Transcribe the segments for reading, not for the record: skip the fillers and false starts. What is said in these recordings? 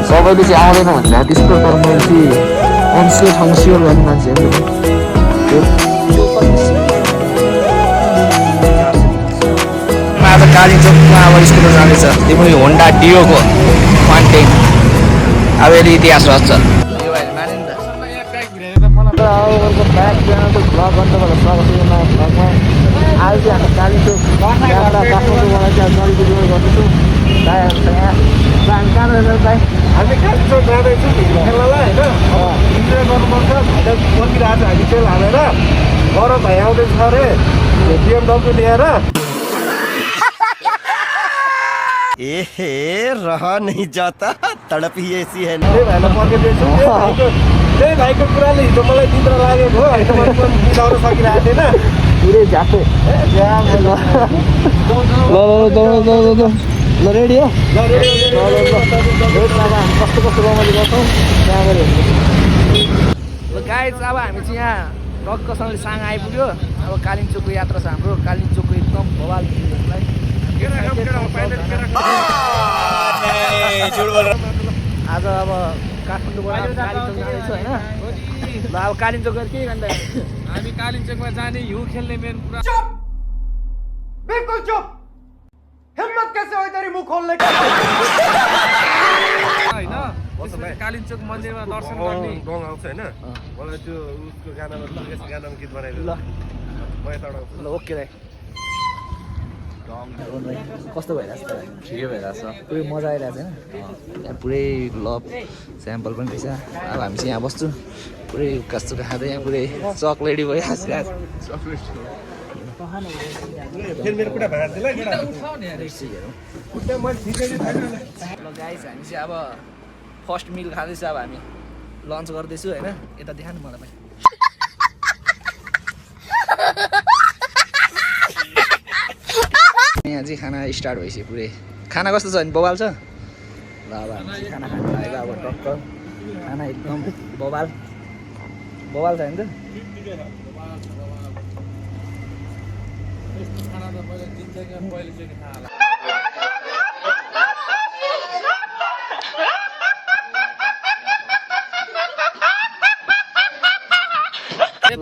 सबैले चाहिँ आउँदैन भन्दा त्यस्तो तर मैले चाहिँ अनस्योर ठाउँ स्योर गर्ने मान्छेहरू आज कालीचोकमा अब स्कुल जाँदैछ त्यो पनि होन्डा डियोको कन्टेन्ट अब यसले इतिहास रच्छ आज चाहिँ हामी कालीचोक काठमाडौँबाट चाहिँ जलपाइगुडी गर्दैछौँ हामी कहाँ रहेछ भाइ हामी कालीचोक जाँदैछौँ खेल्नलाई होइन इन्जोय गर्नुपर्छ बसिरहेको छ हामी तेल हालेर गरम भाइ आउँदैछ अरे BMW लिएर एहे रहा नहीं जाता तड़प ही ऐसी है त्यही भाइलाई पर्खिँदैछु त्यही भाइको कुराले हिजो मलाई निद्रा लागेको हो होइन मैले पनि मिलाउन सकिरहेको थिएन पुरै झ्यापे ल रेडी हो कस्तो कस्तो रमाइलो गर्छौँ त्यहाँ गएर गाइज अब हामी चाहिँ यहाँ टक्कसँगले साङ आइपुग्यो अब कालिम्पोङको यात्रा छ हाम्रो कालिम्पोङको एकदम भवाल आज अब काठमाडौँबाट कालिम्पोङ जाँदैछु होइन ल अब कालिम्पोङ गएर के गर्दा हामी कालिम्पोङमा जाने हिउँ खेल्ने मेन कुरा बिल्कुल चुप हिम्मत कैसे हो तेरी मुंह खोलने का होइन कालिम्पोङ मन्दिरमा दर्शन गर्ने गङ आउँछ होइन मलाई त्यो उसको गानामा गीत बनाइदिनु ल म यताबाट आउँछु ल ओके दाइ कस्तो भइरहेछ त ठिकै भइरहेछ पुरै मजा आइरहेछ होइन त्यहाँ पुरै लभ स्याम्पल पनि रहेछ अब हामी चाहिँ यहाँ बस्छु पुरै उक्कासुक्का खाँदै यहाँ पुरै चक्लेटी भइरहेछ फेरि मेरो कुरा भाँच्दै ल ल गाइस हामी चाहिँ अब फर्स्ट मिल खाँदैछ अब हामी लन्च गर्दैछु होइन यता देखाउनु मलाई पनि यहाँ चाहिँ खाना स्टार्ट भइसक्यो पुरै खाना कस्तो छ भने बबाल छ ल अब हामी चाहिँ खाना खानु लागेको अब टक्क खाना एकदम बबाल बबाल छ नि त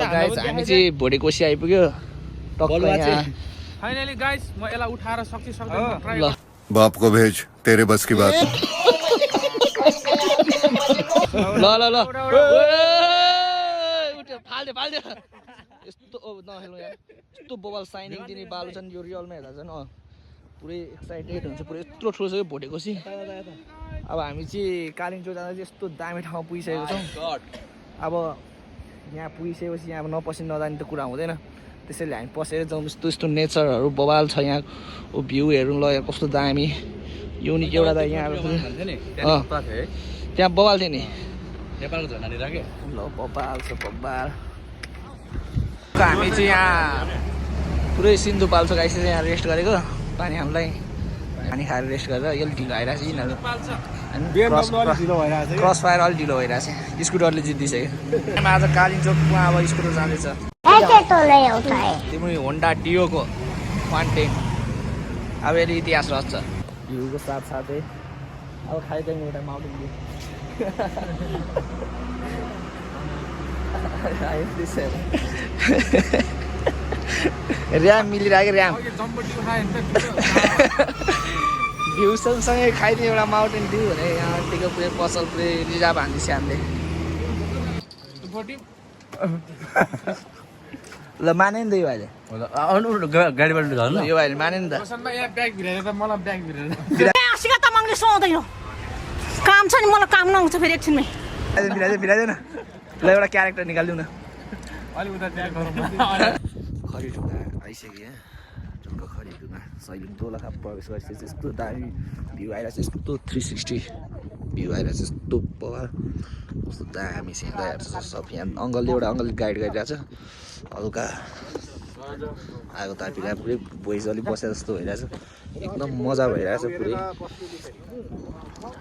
गाइस हामी चाहिँ भोटेकोसी आइपुग्यो टक्क यहाँ फाइनली गाइस म यसलाई उठाएर सक्दिनँ ट्राई ल बाप को भेज तेरे बस की बात ल ल ल फाल्दे फाल्दे यस्तो नखेल्नु यहाँ यस्तो बबाल साइनिङ दिने बालु छन् यो रियलमा हेर्दा झन् पुरै एक्साइटेड हुन्छ पुरै यत्रो ठुलो छ यो भोटेकोसी अब हामी चाहिँ कालिम्पोङ जाँदा चाहिँ यस्तो दामी ठाउँमा पुगिसकेको छौँ अब यहाँ पुगिसकेपछि यहाँ अब नपसिन नजाने त कुरा हुँदैन त्यसैले हामी पसेर जाउँ यस्तो यस्तो नेचरहरू बबाल छ यहाँ भ्यू हेर्नु ल यहाँ कस्तो दामी युनिक एउटा त यहाँ त्यहाँ बबाल थियो नि नेपालको झन्डा राखे ल बबाल छ बबाल हामी चाहिँ यहाँ पुरै सिन्धुपाल्चो गाइस चाहिँ यहाँ रेस्ट गरेको पानी हामीलाई पानी खाएर रेस्ट गरेर अलिक ढिलो आइरहेको छ यिनीहरू क्रस फायर अलिक ढिलो भइरहेको छ स्कुटरले जित्दिसक्यो आज कालिम्पोङमा अब स्कुटर जाँदैछ त्यो पनि होन्डा डियोको कन्टेन्ट अब यसले इतिहास रच्छ भ्यूको साथसाथै अब खाइदिउँ एउटा माउन्टेन भ्यू ऱ्याम मिलिरहेको ऱ्याम भ्यू सँगसँगै खाइदिउँ एउटा माउन्टेन भ्यू भने यहाँ आन्टीको पुरै पसल पुरै रिजार्भ हान्दैछ हामीले ल माने नि त यो भाइले गाडीबाट झर्नु यो भाइले माने नि त यहाँ ब्याग भिराएर त मलाई ब्याग भिराएर आसिका तामाङले सुहाउँदैन काम छ नि मलाई काम नआउँछ फेरि एकछिनमै भिराइदैन ल एउटा क्यारेक्टर निकालिदिउँ न अलि उता ब्याग गरौँ खरिडुङ्गा आइसक्यो यहाँ ढुङ्ग खरिडुङ्गा सैलुङ दोलखा प्रवेश गरेपछि यस्तो दामी भ्यू आइरहेको छ यस्तो 360 भ्यू आइरहेको छ यस्तो बबाल कस्तो दामी सिँगाइरहेको छ सब यहाँ अङ्कलले एउटा अङ्कलले गाइड गरिरहेको छ हल्का आगो तापिरहेको पुरै भोइस अलिक बसेर जस्तो भइरहेछ एकदम मजा भइरहेछ पुरै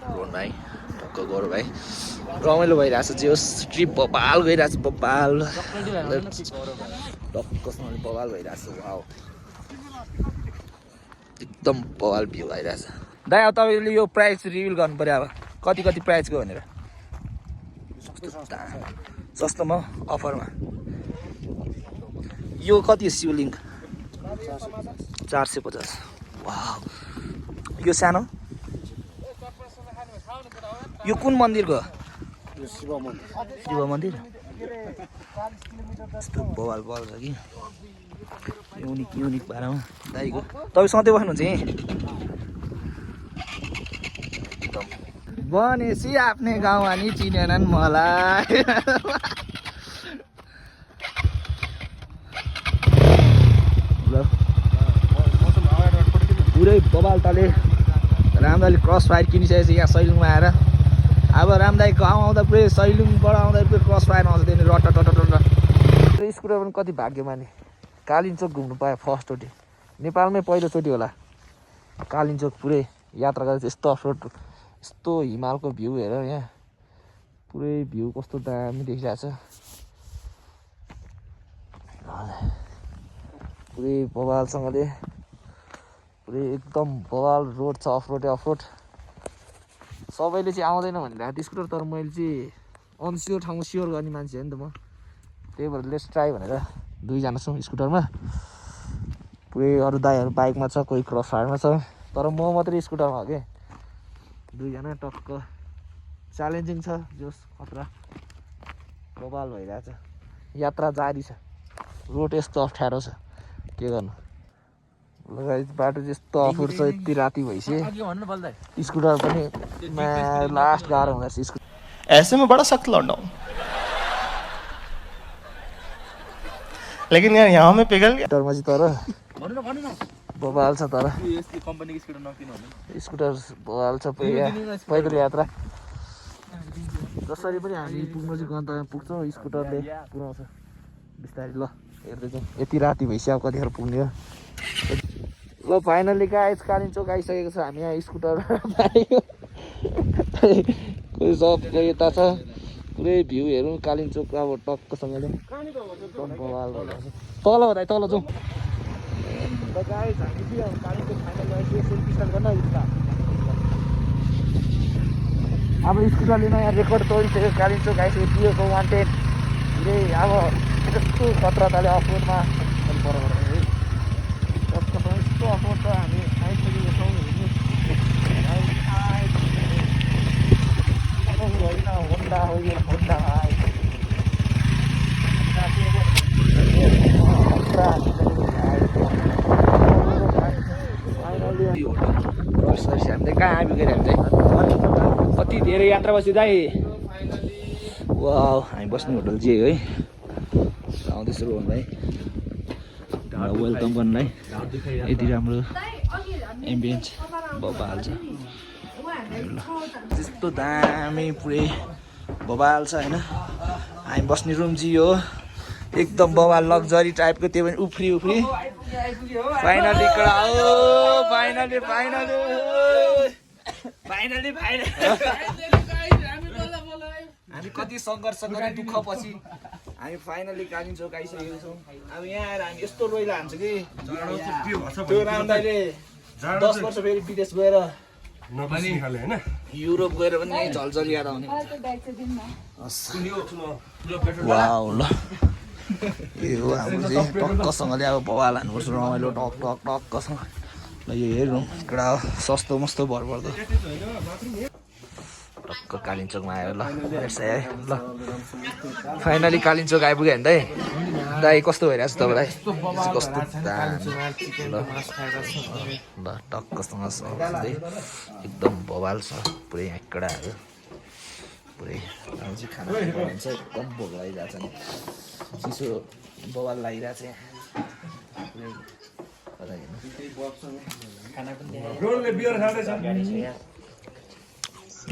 रोहन भाइ टक्क गरौँ भाइ रमाइलो भइरहेछ जे होस् ट्रिप बबाल गइरहेछ बबाल टक्कसँगले बबाल भइरहेछ वाउ एकदम बवाल भ्यू आइरहेछ दाइ अब तपाईँले यो प्राइस रिभिल गर्नु पऱ्यो अब कति कति प्राइसको भनेर सस्तोमा अफरमा यो कति शिवलिङ्ग 450 वाह यो सानो यो कुन मन्दिरको शिव मन्दिर यस्तो बवाल बल छ कि युनिक भाडामा दाइको तपाईँ सधैँ बस्नुहुन्छ यहीँ भनेपछि आफ्नै गाउँ अनि चिनेनन् मलाई पुरै बबाल ताले रामदाले क्रस फायर किनिसकेपछि यहाँ सैलुङमा आएर अब रामदाई गाउँ आउँदा पुरै सैलुङबाट आउँदा पुरै क्रस फायर आउँछ त्यहाँदेखि रट्टा स्कुटर पनि कति भाग्यमानी कालिम्चोक घुम्नु पायो फर्स्टचोटि नेपालमै पहिलोचोटि होला कालिम्चोक पुरै यात्रा गरेर यस्तो अफरोड यस्तो हिमालको भ्यू हेर यहाँ पुरै भ्यू कस्तो दामी देखिरहेको छ पुरै बवालसँगले पुरै एकदम बवाल रोड छ अफरोड सबैले चाहिँ आउँदैन भनेर स्कुटर तर मैले चाहिँ अनस्योर ठाउँमा स्योर गर्ने मान्छे हो नि त म त्यही भएर लेट्स ट्राई भनेर दुईजना छौँ स्कुटरमा पुरै अरू दाइहरू बाइकमा छ कोही क्रस फायरमा छ तर म मात्रै स्कुटरमा हो कि दुईजना टक्क च्यालेन्जिङ छ जोस खतरा बवाल भइरहेछ यात्रा जारी छ रोड यस्तो अप्ठ्यारो छ के गर्नु बाटो त्यस्तो अफरोड छ यति राति भइसक्यो स्कुटर पनि लास्ट गाह्रो हुँदो रहेछ स्कुटर ऐसे में बड़ा सख्त लौंडा हूं लेकिन यार यहाँ में पिघल गया स्कुटरमा चाहिँ तर बवाल छ तर स्कुटर बवाल छ पैदल यात्रा जसरी पनि हामी पुग्नु चाहिँ गन्तव्यमा पुग्छौँ स्कुटरले पुऱ्याउँछ बिस्तारै ल हेर्दै जाउँ यति राति भइसक्यो कतिखेर पुग्ने हो ल फाइनल्ली गाइस कालिम्चोक आइसकेको छ हामी यहाँ स्कुटर कोही सबको यता छ पुरै भ्यू हेरौँ कालिम्चोक अब टक्कसँगले बवाल तल हो दाइ तल जाउँ गाइस हामी चाहिँ अब कालिम्चोक फाइनल सेल्फी स्टार्ट गर्न उता अब स्कुटरले नयाँ रेकर्ड तोडिसक्यो कालिम्चोक आइसक्यो वान्टेड पुरै अब त्यस्तो खतरा ताले अफरोडमा यस्तो अफरोड छ हामी आइसकेको छौँ होइन होन्डा हो यो होन्डा हामी कहाँ आइपुगेर हामी चाहिँ कति धेरै यात्रा बस्यो दाइ वाउ हामी बस्ने होटल चाहिँ है आउँदैछ रोहन भाइ वेलकम गर्नुलाई यति राम्रो एम्बियन्स बबाल छ त्यस्तो दामी पुरै बबाल छ होइन हामी बस्ने रुम चाहिँ हो एकदम बबाल लग्जरी टाइपको त्यो पनि उफ्री फाइनली हामी कति सङ्घर्ष गरी दुःख पछि हामी फाइनली कालिम्चोक आइसकेको छौँ अब यहाँ आएर हामी यस्तो रोइला हान्छ कि त्यो रामदाइले 10 वर्ष फेरि विदेश गएर युरोप गएर पनि यहीँ झलझल याद आउने वाउ ल यो हाम्रो चाहिँ टक्कसँगले अब बवाल हान्नुपर्छ रमाइलो टक्कसँग ल यो हेरौँ एउटा सस्तो मस्तो भरपर्दो टक्क कालिम्चोकमा आयो ल ल फाइनली कालिम्चोक आइपुग्यो भने दाइ कस्तो भइरहेको छ तपाईँलाई कस्तो ल टक्कसँग सबै एकदम बवाल छ पुरै आँकडाहरू पुरै चाहिँ खाना खान्छ एकदम भोक लागिरहेको छ नि चिसो बवाल लागिरहेको छ यहाँ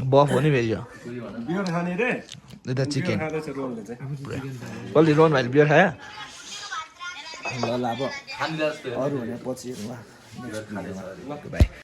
बफ हो नि फेरि यो चिकन कसले रोहन भाइले बियर खायो ल अब अरू भने पछि भाइ